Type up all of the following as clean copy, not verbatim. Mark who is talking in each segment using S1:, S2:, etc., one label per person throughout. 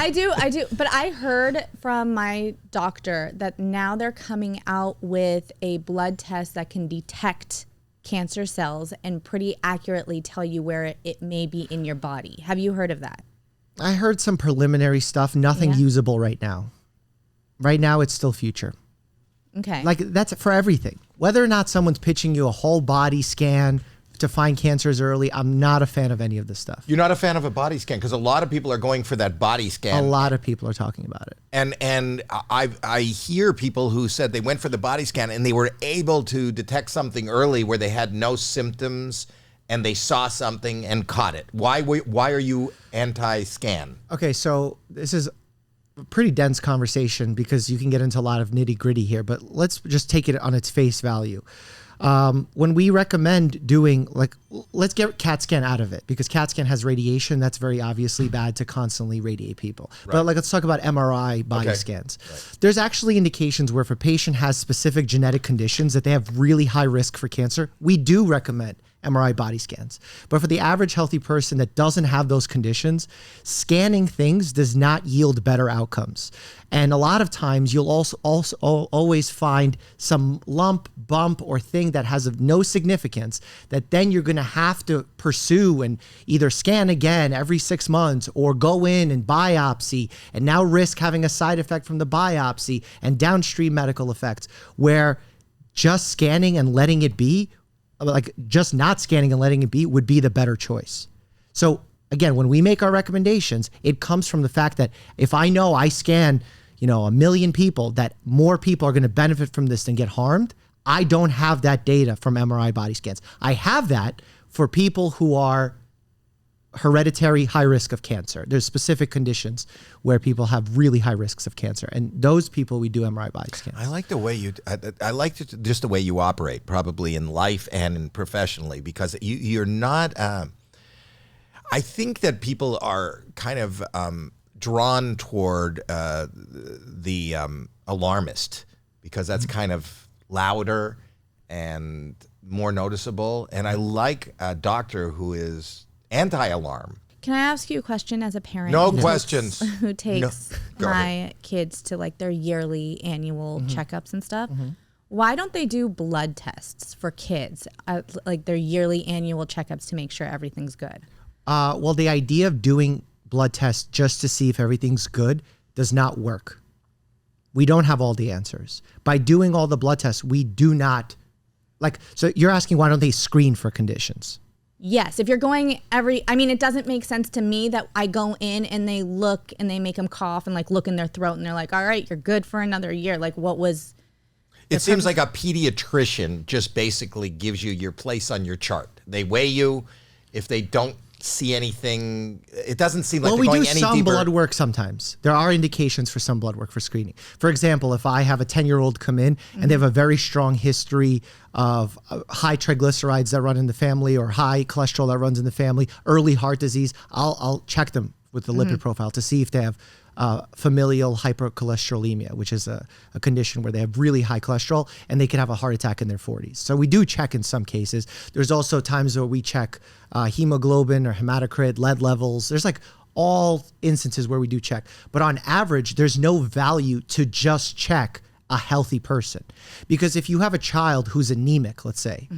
S1: I do. But I heard from my doctor that now they're coming out with a blood test that can detect cancer cells and pretty accurately tell you where it may be in your body. Have you heard of that?
S2: I heard some preliminary stuff, nothing usable right now. Right now, it's still future.
S1: Okay.
S2: Like that's for everything. Whether or not someone's pitching you a whole body scan to find cancers early, I'm not a fan of any of this stuff.
S3: You're not a fan of a body scan because a lot of people are going for that body scan.
S2: A lot of people are talking about it.
S3: And I hear people who said they went for the body scan and they were able to detect something early where they had no symptoms and they saw something and caught it. Why are you anti-scan?
S2: Okay, so this is a pretty dense conversation because you can get into a lot of nitty-gritty here, but let's just take it on its face value. When we recommend doing, like, let's get CAT scan out of it because CAT scan has radiation. That's very obviously bad to constantly radiate people. Right. But like, let's talk about MRI body scans. Right. There's actually indications where if a patient has specific genetic conditions that they have really high risk for cancer, we do recommend MRI body scans. But for the average healthy person that doesn't have those conditions, scanning things does not yield better outcomes. And a lot of times you'll also always find some lump, bump, or thing that has of no significance that then you're going to have to pursue and either scan again every 6 months or go in and biopsy and now risk having a side effect from the biopsy and downstream medical effects, where just scanning and letting it be, like just not scanning and letting it be, would be the better choice. So again, when we make our recommendations, it comes from the fact that if I know I scan, 1 million people, that more people are going to benefit from this than get harmed. I don't have that data from MRI body scans. I have that for people who are hereditary high risk of cancer. There's specific conditions where people have really high risks of cancer, and those people we do MRI body scans.
S3: I like the way I like just the way you operate, probably in life and professionally, because you're not. I think that people are kind of drawn toward the alarmist because that's kind of louder and more noticeable. And I like a doctor who is anti-alarm.
S1: Can I ask you a question as a parent?
S3: No questions.
S1: Who takes my kids to like their yearly annual checkups and stuff? Why don't they do blood tests for kids, like their yearly annual checkups to make sure everything's good?
S2: Well, the idea of doing blood tests just to see if everything's good does not work. We don't have all the answers. By doing all the blood tests, we do not, so you're asking why don't they screen for conditions?
S1: Yes, if you're going it doesn't make sense to me that I go in and they look and they make them cough and look in their throat and they're like, all right, you're good for another year. Like what was...
S3: It seems like a pediatrician just basically gives you your place on your chart. They weigh you. If they don't see anything, it doesn't seem like they're going any deeper.
S2: We do some blood work sometimes. There are indications for some blood work for screening. For example, if I have a 10-year-old come in and they have a very strong history of high triglycerides that run in the family or high cholesterol that runs in the family, early heart disease, I'll check them with the lipid profile to see if they have familial hypercholesterolemia, which is a condition where they have really high cholesterol and they can have a heart attack in their 40s. So we do check in some cases. There's also times where we check hemoglobin or hematocrit, lead levels. There's all instances where we do check. But on average, there's no value to just check a healthy person. Because if you have a child who's anemic, let's say,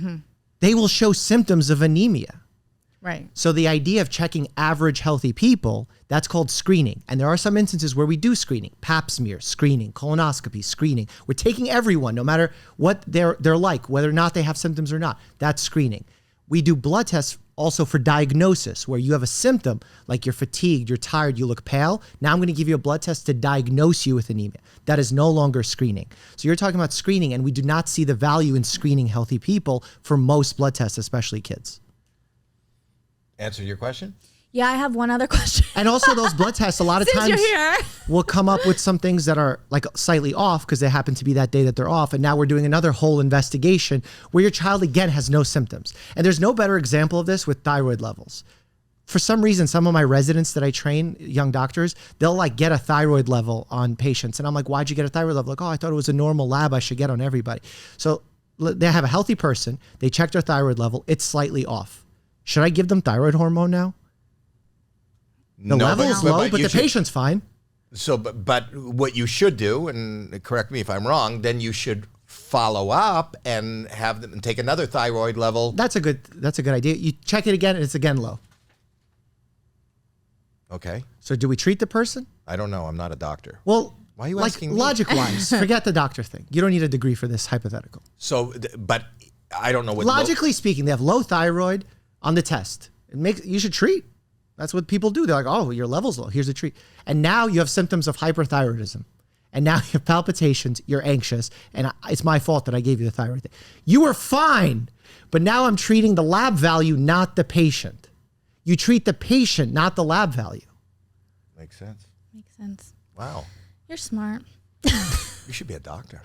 S2: they will show symptoms of anemia.
S1: Right.
S2: So the idea of checking average healthy people, that's called screening. And there are some instances where we do screening, pap smear, screening, colonoscopy, screening. We're taking everyone, no matter what they're like, whether or not they have symptoms or not. That's screening. We do blood tests also for diagnosis, where you have a symptom, like you're fatigued, you're tired, you look pale. Now I'm going to give you a blood test to diagnose you with anemia. That is no longer screening. So you're talking about screening, and we do not see the value in screening healthy people for most blood tests, especially kids.
S3: Answer your question?
S1: Yeah, I have one other question.
S2: And also those blood tests, a lot of times will come up with some things that are slightly off because they happen to be that day that they're off. And now we're doing another whole investigation where your child, again, has no symptoms. And there's no better example of this with thyroid levels. For some reason, some of my residents that I train, young doctors, they'll get a thyroid level on patients. And I'm like, why'd you get a thyroid level? I thought it was a normal lab I should get on everybody. So they have a healthy person. They check their thyroid level. It's slightly off. Should I give them thyroid hormone now? The level is low, but the patient's fine.
S3: So, but what you should do, and correct me if I'm wrong, then you should follow up and have them take another thyroid level.
S2: That's a good idea. You check it again, and it's again low.
S3: Okay.
S2: So do we treat the person?
S3: I don't know. I'm not a doctor.
S2: Well,
S3: why are you
S2: like
S3: asking me?
S2: logic-wise, forget the doctor thing. You don't need a degree for this hypothetical.
S3: So, but I don't know what.
S2: Logically speaking, they have low thyroid on the test. You should treat. That's what people do. They're like, oh, your level's low. Here's a treat. And now you have symptoms of hyperthyroidism. And now you have palpitations. You're anxious. And it's my fault that I gave you the thyroid thing. You were fine. But now I'm treating the lab value, not the patient. You treat the patient, not the lab value.
S3: Makes sense.
S1: Makes sense.
S3: Wow.
S1: You're smart.
S3: You should be a doctor.